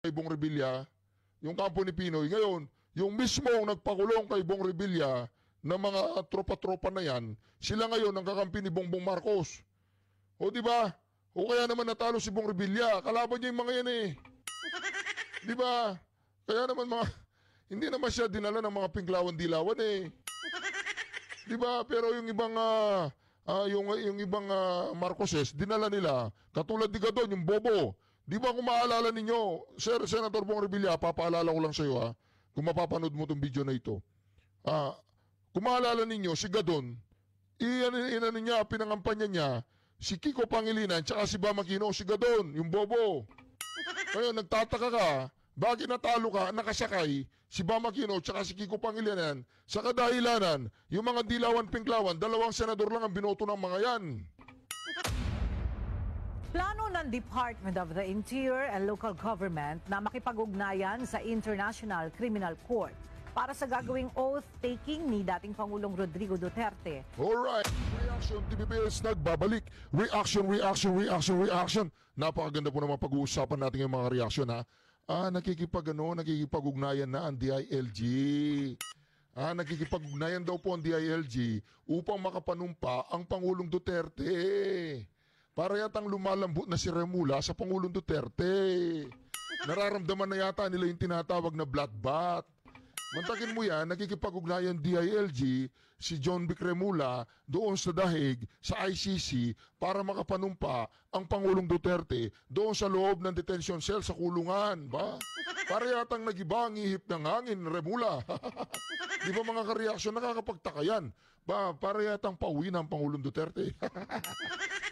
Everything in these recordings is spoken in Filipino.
kay Bong Revilla, yung kampo ni Pinoy. Ngayon, yung mismong nagpakulong kay Bong Revilla na mga tropa-tropa na yan, sila ngayon ang kakampi ni Bongbong Marcos. O di ba? O kaya naman natalo si Bong Revilla, kalaban niya yung mga yan eh. Di ba? Kaya naman hindi naman siya dinala ng mga pinglawan-dilawan eh. Di ba? Pero yung ibang yung ibang Marcoses, dinala nila. Katulad ni Gadon, yung Bobo. Di ba kung maalala ninyo, Senator Bong Revilla, papaalala ko lang sa iyo kung mapapanood mo itong video na ito. Kung maalala ninyo, si Gadon, niya, pinangampanya niya, si Kiko Pangilinan, tsaka si Bam Aquino, si Gadon, yung Bobo. Ngayon, nagtataka ka, bakit natalo ka, nakasakay, si Bam Aquino, tsaka si Kiko Pangilinan, sa kadahilanan, yung mga dilawan-pinklawan, 2 senador lang ang binoto ng mga yan. Plano ng Department of the Interior and Local Government na makipag-ugnayan sa International Criminal Court para sa gagawing oath-taking ni dating Pangulong Rodrigo Duterte. Alright, Reaction TVPS nagbabalik. Reaction. Napakaganda po naman pag-uusapan natin yung mga reaksyon nakikipag-ugnayan na ang DILG. Nakikipag-ugnayan daw po ang DILG upang makapanumpa ang Pangulong Duterte. Para yatang lumalambot na si Remula sa Pangulong Duterte. Nararamdaman na yata nila yung tinatawag na bloodbath. Mantakin mo yan, nakikipag-ugnayan DILG si John Vic Remula doon sa dahig sa ICC para makapanumpa ang Pangulong Duterte doon sa loob ng detention cell sa kulungan. Ba? Para yatang nag-iba ang ihip ng hangin, Remula. Di ba mga kareaksyon, nakakapagtaka yan? Ba, para yatang pauwi na ang Pangulong Duterte.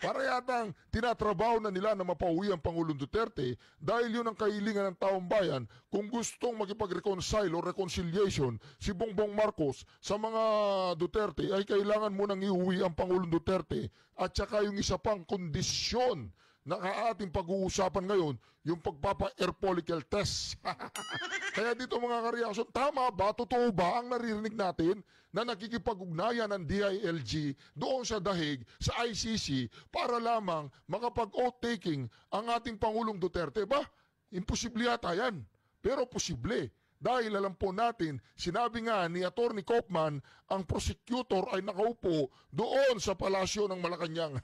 Para yatang tinatrabaho na nila na mapauwi ang Pangulong Duterte dahil yun ang kahilingan ng taong bayan kung gustong makipag-reconcile o reconciliation si Bongbong Marcos sa mga Duterte ay kailangan munang iuwi ang Pangulong Duterte at saka yung isa pang kondisyon na ating pag-uusapan ngayon, yung pagpapa-air follicle test. Kaya dito mga kareaksyon, tama ba, totoo ba ang naririnig natin na nakikipag-ugnayan ng DILG doon sa dahig sa ICC para lamang makapag-oath-taking ang ating Pangulong Duterte? Ba, imposible yata yan. Pero posible. Dahil alam po natin, sinabi nga ni Atty. Kaufman, ang prosecutor ay nakaupo doon sa palasyo ng Malacanang.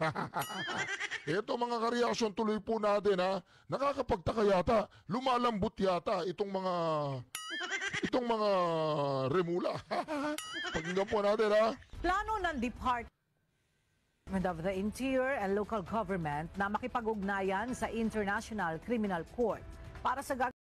Ito mga kareaksyon, tuloy po natin nakakapagtaka yata, lumalambot yata itong mga Remula. Pakinggan po natin Plano ng Department of the Interior and Local Government na makipag-ugnayan sa International Criminal Court para sa